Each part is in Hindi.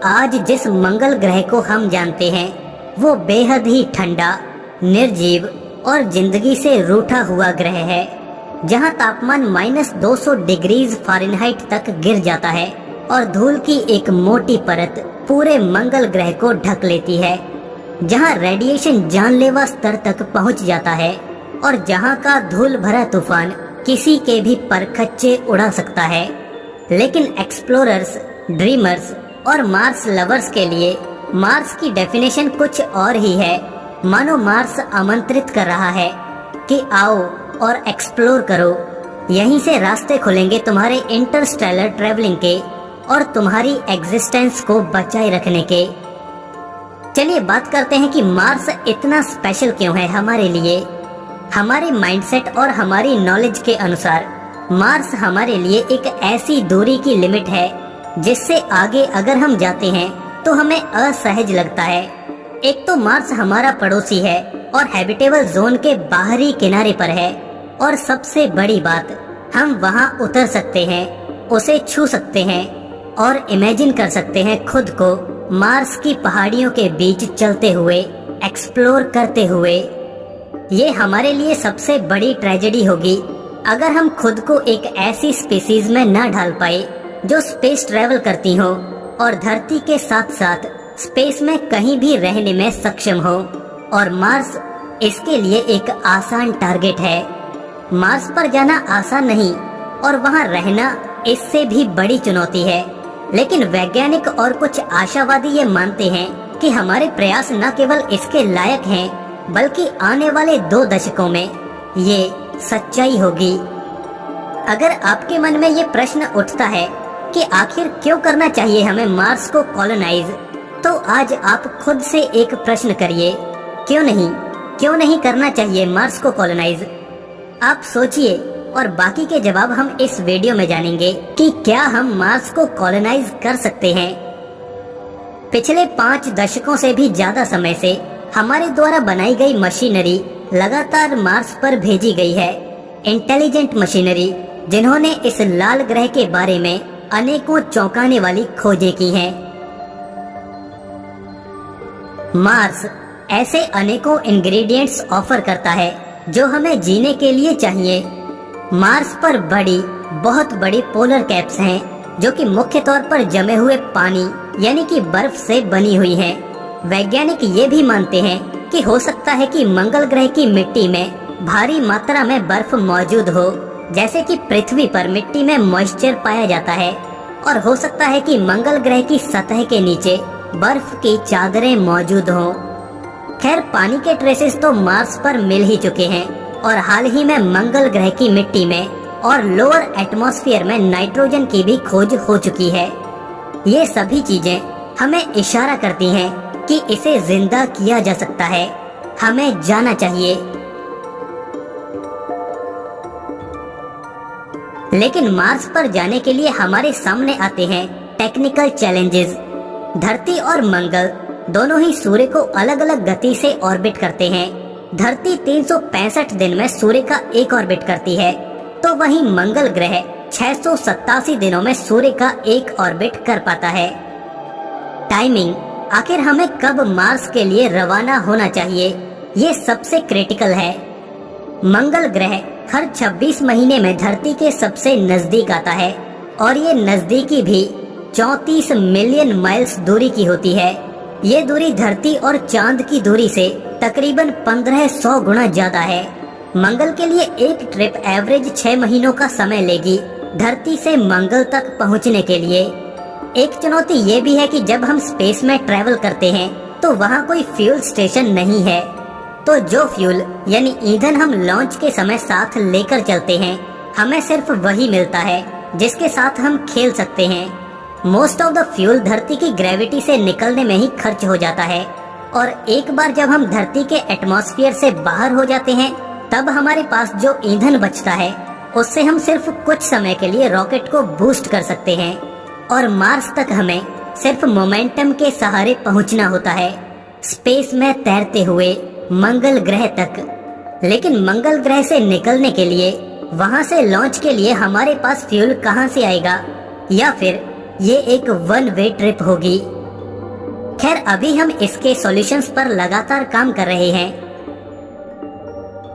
आज जिस मंगल ग्रह को हम जानते हैं वो बेहद ही ठंडा, निर्जीव और जिंदगी से रूठा हुआ ग्रह है, जहां तापमान -200 डिग्रीज फ़ारेनहाइट तक गिर जाता है और धूल की एक मोटी परत पूरे मंगल ग्रह को ढक लेती है, जहां रेडिएशन जानलेवा स्तर तक पहुंच जाता है और जहां का धूल भरा तूफान किसी के भी परखच्चे उड़ा सकता है। लेकिन एक्सप्लोरर्स, ड्रीमर्स और मार्स लवर्स के लिए मार्स की डेफिनेशन कुछ और ही है। मानो मार्स आमंत्रित कर रहा है कि आओ और एक्सप्लोर करो। यहीं से रास्ते खुलेंगे तुम्हारे इंटरस्टेलर ट्रैवलिंग के और तुम्हारी एग्जिस्टेंस को बचाए रखने के। चलिए बात करते हैं कि मार्स इतना स्पेशल क्यों है हमारे लिए। हमारे माइंडसेट और हमारी नॉलेज के अनुसार मार्स हमारे लिए एक ऐसी दूरी की लिमिट है जिससे आगे अगर हम जाते हैं तो हमें असहज लगता है। एक तो मार्स हमारा पड़ोसी है और हैबिटेबल जोन के बाहरी किनारे पर है, और सबसे बड़ी बात, हम वहां उतर सकते हैं, उसे छू सकते हैं और इमेजिन कर सकते हैं खुद को मार्स की पहाड़ियों के बीच चलते हुए, एक्सप्लोर करते हुए। ये हमारे लिए सबसे बड़ी ट्रेजेडी होगी अगर हम खुद को एक ऐसी स्पीसीज में ना ढाल पाए जो स्पेस ट्रेवल करती हो और धरती के साथ साथ स्पेस में कहीं भी रहने में सक्षम हो। और मार्स इसके लिए एक आसान टारगेट है। मार्स पर जाना आसान नहीं और वहां रहना इससे भी बड़ी चुनौती है। लेकिन वैज्ञानिक और कुछ आशावादी ये मानते हैं कि हमारे प्रयास न केवल इसके लायक हैं, बल्कि आने वाले 2 दशकों में ये सच्चाई होगी। अगर आपके मन में ये प्रश्न उठता है कि आखिर क्यों करना चाहिए हमें मार्स को कॉलोनाइज, तो आज आप खुद से एक प्रश्न करिए, क्यों नहीं करना चाहिए मार्स को कॉलोनाइज। आप सोचिए और बाकी के जवाब हम इस वीडियो में जानेंगे कि क्या हम मार्स को कॉलोनाइज कर सकते हैं। पिछले 5 दशकों से भी ज्यादा समय से हमारे द्वारा बनाई गई मशीनरी लगातार मार्स पर भेजी गई है। इंटेलिजेंट मशीनरी जिन्होंने इस लाल ग्रह के बारे में अनेकों चौंकाने वाली खोजें की हैं। मार्स ऐसे अनेकों इंग्रेडिएंट्स ऑफर करता है जो हमें जीने के लिए चाहिए। मार्स पर बहुत बड़ी पोलर कैप्स हैं जो कि मुख्य तौर पर जमे हुए पानी यानी कि बर्फ से बनी हुई हैं। वैज्ञानिक ये भी मानते हैं कि हो सकता है कि मंगल ग्रह की मिट्टी में भारी मात्रा में बर्फ मौजूद हो, जैसे कि पृथ्वी पर मिट्टी में मॉइस्चर पाया जाता है। और हो सकता है कि मंगल ग्रह की सतह के नीचे बर्फ की चादरें मौजूद हों। खैर, पानी के ट्रेसेस तो मार्स पर मिल ही चुके हैं और हाल ही में मंगल ग्रह की मिट्टी में और लोअर एटमॉस्फेयर में नाइट्रोजन की भी खोज हो चुकी है। ये सभी चीजें हमें इशारा करती हैं कि इसे जिंदा किया जा सकता है। हमें जाना चाहिए। लेकिन मार्स पर जाने के लिए हमारे सामने आते हैं टेक्निकल चैलेंजेस। धरती और मंगल दोनों ही सूर्य को अलग अलग गति से ऑर्बिट करते हैं। धरती 365 दिन में सूर्य का एक ऑर्बिट करती है, तो वहीं मंगल ग्रह 687 दिनों में सूर्य का एक ऑर्बिट कर पाता है। टाइमिंग, आखिर हमें कब मार्स के लिए रवाना होना चाहिए, ये सबसे क्रिटिकल है। मंगल ग्रह हर 26 महीने में धरती के सबसे नजदीक आता है और ये नजदीकी भी 34 मिलियन माइल्स दूरी की होती है। ये दूरी धरती और चांद की दूरी से तकरीबन 1500 गुना ज्यादा है। मंगल के लिए एक ट्रिप एवरेज 6 महीनों का समय लेगी धरती से मंगल तक पहुंचने के लिए। एक चुनौती ये भी है कि जब हम स्पेस में ट्रेवल करते हैं तो वहाँ कोई फ्यूल स्टेशन नहीं है, तो जो फ्यूल यानी ईंधन हम लॉन्च के समय साथ लेकर चलते हैं, हमें सिर्फ वही मिलता है जिसके साथ हम खेल सकते हैं। मोस्ट ऑफ द फ्यूल धरती की ग्रेविटी से निकलने में ही खर्च हो जाता है, और एक बार जब हम धरती के एटमॉस्फेयर से बाहर हो जाते हैं तब हमारे पास जो ईंधन बचता है उससे हम सिर्फ कुछ समय के लिए रॉकेट को बूस्ट कर सकते हैं और मार्स तक हमें सिर्फ मोमेंटम के सहारे पहुंचना होता है, स्पेस में तैरते हुए मंगल ग्रह तक। लेकिन मंगल ग्रह से निकलने के लिए, वहां से लॉन्च के लिए हमारे पास फ्यूल कहां से आएगा, या फिर ये एक 1 वे ट्रिप होगी। खैर अभी हम इसके सॉल्यूशंस पर लगातार काम कर रहे हैं।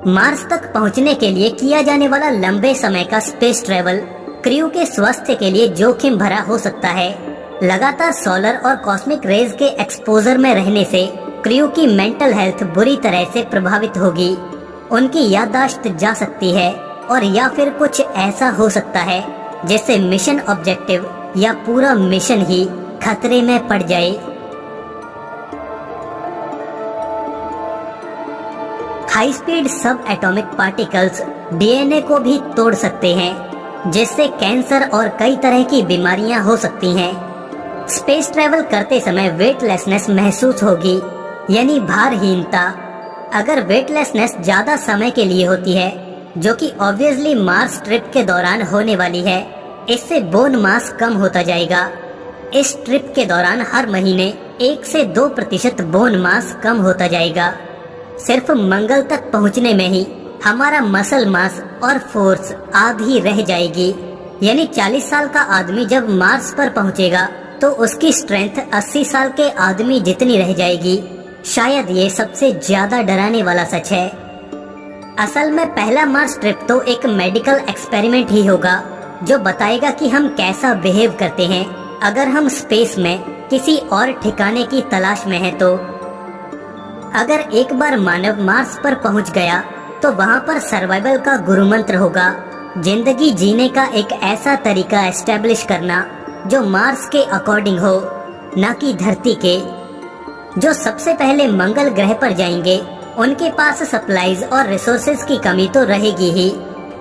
मार्स तक पहुंचने के लिए किया जाने वाला लंबे समय का स्पेस ट्रेवल क्रू के स्वास्थ्य के लिए जोखिम भरा हो सकता है। लगातार सोलर और कॉस्मिक रेज के एक्सपोजर में रहने से क्रू की मेंटल हेल्थ बुरी तरह से प्रभावित होगी। उनकी याददाश्त जा सकती है और या फिर कुछ ऐसा हो सकता है जिससे मिशन ऑब्जेक्टिव या पूरा मिशन ही खतरे में पड़ जाए। हाई स्पीड सब एटॉमिक पार्टिकल्स डीएनए को भी तोड़ सकते हैं, जिससे कैंसर और कई तरह की बीमारियां हो सकती हैं। स्पेस ट्रैवल करते समय वेटलेसनेस महसूस होगी, यानी भारहीनता। अगर वेटलेसनेस ज्यादा समय के लिए होती है, जो कि ऑब्वियसली मार्स ट्रिप के दौरान होने वाली है, इससे बोन मास कम होता जाएगा। इस ट्रिप के दौरान हर महीने 1 से 2% बोन मास कम होता जाएगा। सिर्फ मंगल तक पहुंचने में ही हमारा मसल मास और फोर्स आधी रह जाएगी। यानी 40 साल का आदमी जब मार्स पर पहुंचेगा तो उसकी स्ट्रेंथ 80 साल के आदमी जितनी रह जाएगी। शायद ये सबसे ज्यादा डराने वाला सच है। असल में पहला मार्स ट्रिप तो एक मेडिकल एक्सपेरिमेंट ही होगा, जो बताएगा कि हम कैसा बिहेव करते हैं अगर हम स्पेस में किसी और ठिकाने की तलाश में हैं। तो अगर एक बार मानव मार्स पर पहुंच गया तो वहां पर सर्वाइवल का गुरुमंत्र होगा, जिंदगी जीने का एक ऐसा तरीका एस्टेब्लिश करना जो मार्स के अकॉर्डिंग हो, न कि धरती के। जो सबसे पहले मंगल ग्रह पर जाएंगे उनके पास सप्लाईज और रिसोर्सेज की कमी तो रहेगी ही,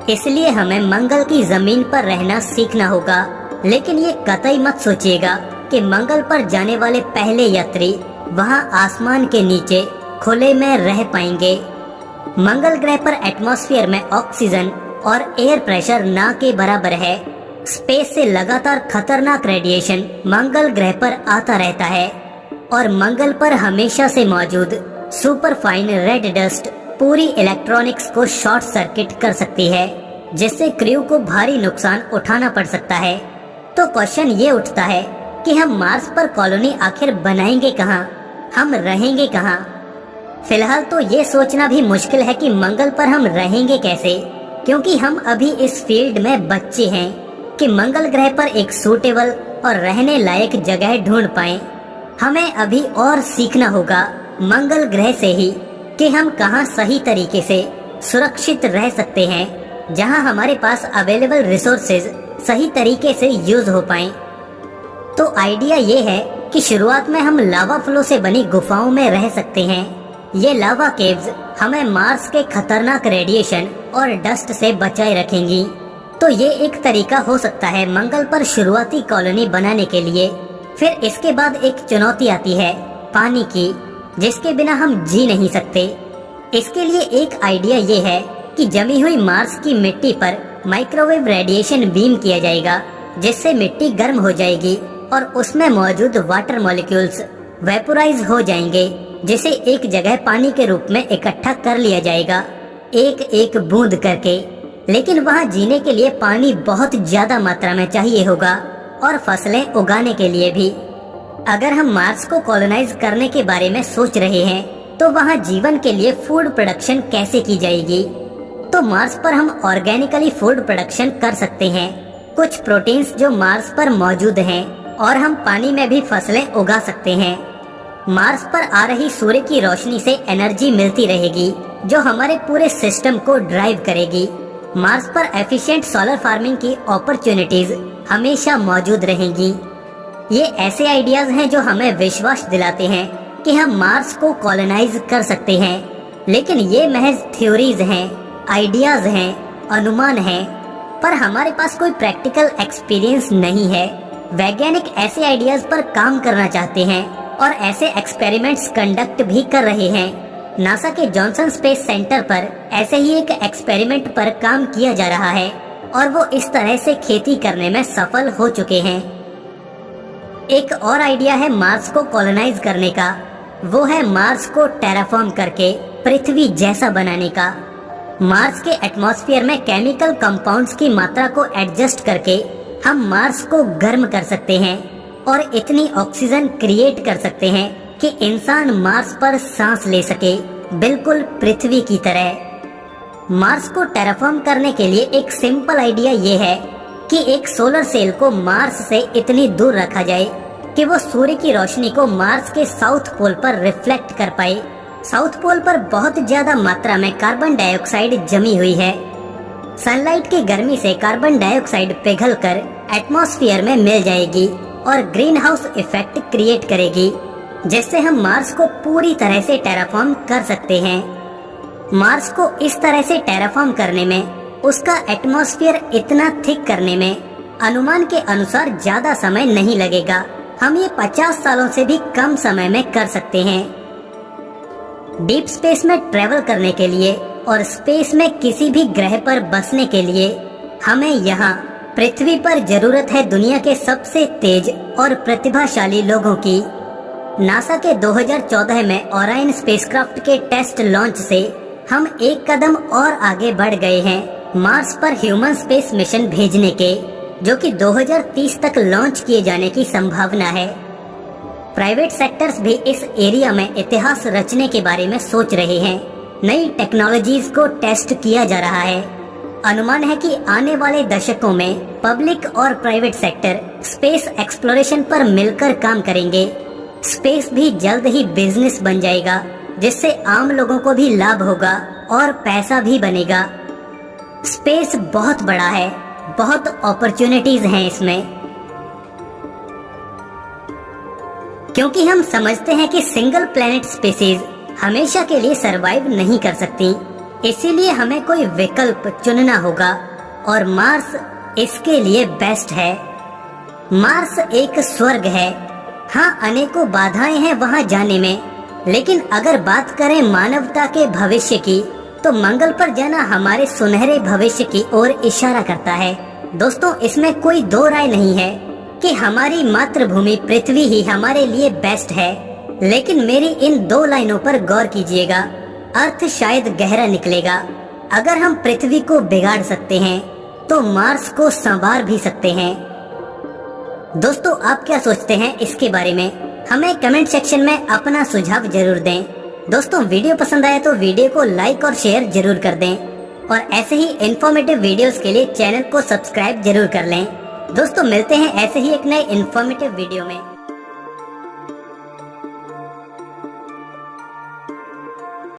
इसलिए हमें मंगल की जमीन पर रहना सीखना होगा। लेकिन ये कतई मत सोचिएगा कि मंगल पर जाने वाले पहले यात्री वहां आसमान के नीचे खुले में रह पाएंगे। मंगल ग्रह पर एटमॉस्फेयर में ऑक्सीजन और एयर प्रेशर ना के बराबर है। स्पेस से लगातार खतरनाक रेडिएशन मंगल ग्रह पर आता रहता है और मंगल पर हमेशा से मौजूद सुपर फाइन रेड डस्ट पूरी इलेक्ट्रॉनिक्स को शॉर्ट सर्किट कर सकती है, जिससे क्रू को भारी नुकसान उठाना पड़ सकता है। तो क्वेश्चन ये उठता है कि हम मार्स पर कॉलोनी आखिर बनाएंगे कहाँ, हम रहेंगे कहाँ? फिलहाल तो ये सोचना भी मुश्किल है कि मंगल पर हम रहेंगे कैसे, क्योंकि हम अभी इस फील्ड में बच्चे हैं कि मंगल ग्रह पर एक सूटेबल और रहने लायक जगह ढूंढ पाएं। हमें अभी और सीखना होगा मंगल ग्रह से ही कि हम कहाँ सही तरीके से सुरक्षित रह सकते हैं, जहाँ हमारे पास अवेलेबल रिसोर्सेज सही तरीके से यूज हो पाएं। तो आइडिया ये है कि शुरुआत में हम लावा फ्लो से बनी गुफाओं में रह सकते हैं। ये लावा केव्स हमें मार्स के खतरनाक रेडिएशन और डस्ट से बचाए रखेंगी। तो ये एक तरीका हो सकता है मंगल पर शुरुआती कॉलोनी बनाने के लिए। फिर इसके बाद एक चुनौती आती है पानी की, जिसके बिना हम जी नहीं सकते। इसके लिए एक आइडिया ये है कि जमी हुई मार्स की मिट्टी पर माइक्रोवेव रेडिएशन बीम किया जाएगा, जिससे मिट्टी गर्म हो जाएगी और उसमें मौजूद वाटर मॉलिक्यूल्स वेपोराइज हो जाएंगे, जिसे एक जगह पानी के रूप में इकट्ठा कर लिया जाएगा, एक एक बूंद करके। लेकिन वहाँ जीने के लिए पानी बहुत ज्यादा मात्रा में चाहिए होगा और फसलें उगाने के लिए भी। अगर हम मार्स को कॉलोनाइज करने के बारे में सोच रहे हैं तो वहाँ जीवन के लिए फूड प्रोडक्शन कैसे की जाएगी? तो मार्स पर हम ऑर्गेनिकली फूड प्रोडक्शन कर सकते हैं। कुछ प्रोटीन्स जो मार्स पर मौजूद हैं, और हम पानी में भी फसलें उगा सकते हैं। मार्स पर आ रही सूर्य की रोशनी से एनर्जी मिलती रहेगी, जो हमारे पूरे सिस्टम को ड्राइव करेगी। मार्स पर एफिशिएंट सोलर फार्मिंग की अपॉर्चुनिटीज हमेशा मौजूद रहेंगी। ये ऐसे आइडियाज हैं जो हमें विश्वास दिलाते हैं कि हम मार्स को कॉलोनाइज कर सकते हैं। लेकिन ये महज थ्योरीज हैं, आइडियाज हैं, अनुमान हैं, पर हमारे पास कोई प्रैक्टिकल एक्सपीरियंस नहीं है। वैज्ञानिक ऐसे आइडियाज पर काम करना चाहते हैं और ऐसे एक्सपेरिमेंट्स कंडक्ट भी कर रहे हैं। नासा के जॉनसन स्पेस सेंटर पर ऐसे ही एक एक्सपेरिमेंट पर काम किया जा रहा है और वो इस तरह से खेती करने में सफल हो चुके हैं। एक और आइडिया है मार्स को कॉलोनाइज करने का, वो है मार्स को टेराफॉर्म करके पृथ्वी जैसा बनाने का। मार्स के एटमॉस्फेयर में केमिकल कंपाउंड्स की मात्रा को एडजस्ट करके हम मार्स को गर्म कर सकते हैं। और इतनी ऑक्सीजन क्रिएट कर सकते हैं कि इंसान मार्स पर सांस ले सके, बिल्कुल पृथ्वी की तरह। मार्स को टेराफॉर्म करने के लिए एक सिंपल आइडिया ये है कि एक सोलर सेल को मार्स से इतनी दूर रखा जाए कि वो सूर्य की रोशनी को मार्स के साउथ पोल पर रिफ्लेक्ट कर पाए। साउथ पोल पर बहुत ज्यादा मात्रा में कार्बन डाइऑक्साइड जमी हुई है। सनलाइट की गर्मी से कार्बन डाइऑक्साइड पिघलकर एटमॉस्फेयर में मिल जाएगी और ग्रीन हाउस इफेक्ट क्रिएट करेगी, जिससे हम मार्स को पूरी तरह से टेराफॉर्म कर सकते हैं। मार्स को इस तरह से टेराफॉर्म करने में, उसका एटमॉस्फेयर इतना थिक करने में अनुमान के अनुसार ज्यादा समय नहीं लगेगा। हम ये 50 सालों से भी कम समय में कर सकते हैं। डीप स्पेस में ट्रेवल करने के लिए और स्पेस में किसी भी ग्रह पर बसने के लिए हमें यहाँ पृथ्वी पर जरूरत है दुनिया के सबसे तेज और प्रतिभाशाली लोगों की। नासा के 2014 में ओरायन स्पेसक्राफ्ट के टेस्ट लॉन्च से हम एक कदम और आगे बढ़ गए हैं मार्स पर ह्यूमन स्पेस मिशन भेजने के, जो कि 2030 तक लॉन्च किए जाने की संभावना है। प्राइवेट सेक्टर्स भी इस एरिया में इतिहास रचने के बारे में सोच रहे हैं। नई टेक्नोलॉजीज को टेस्ट किया जा रहा है। अनुमान है कि आने वाले दशकों में पब्लिक और प्राइवेट सेक्टर स्पेस एक्सप्लोरेशन पर मिलकर काम करेंगे। स्पेस भी जल्द ही बिजनेस बन जाएगा, जिससे आम लोगों को भी लाभ होगा और पैसा भी बनेगा। स्पेस बहुत बड़ा है, बहुत अपॉर्चुनिटीज हैं इसमें, क्योंकि हम समझते हैं कि सिंगल प्लेनेट स्पीसीज हमेशा के लिए सरवाइव नहीं कर सकती। इसीलिए हमें कोई विकल्प चुनना होगा और मार्स इसके लिए बेस्ट है। मार्स एक स्वर्ग है। हाँ, अनेकों बाधाएं हैं वहाँ जाने में, लेकिन अगर बात करें मानवता के भविष्य की, तो मंगल पर जाना हमारे सुनहरे भविष्य की ओर इशारा करता है। दोस्तों, इसमें कोई दो राय नहीं है कि हमारी मातृभूमि पृथ्वी ही हमारे लिए बेस्ट है। लेकिन मेरी इन दो लाइनों पर गौर कीजिएगा, अर्थ शायद गहरा निकलेगा। अगर हम पृथ्वी को बिगाड़ सकते हैं तो मार्स को संवार भी सकते हैं। दोस्तों, आप क्या सोचते हैं इसके बारे में? हमें कमेंट सेक्शन में अपना सुझाव जरूर दें। दोस्तों, वीडियो पसंद आए तो वीडियो को लाइक और शेयर जरूर कर दें और ऐसे ही इंफॉर्मेटिव वीडियोस के लिए चैनल को सब्सक्राइब जरूर कर लें। दोस्तों, मिलते हैं ऐसे ही एक नए इंफॉर्मेटिव वीडियो में।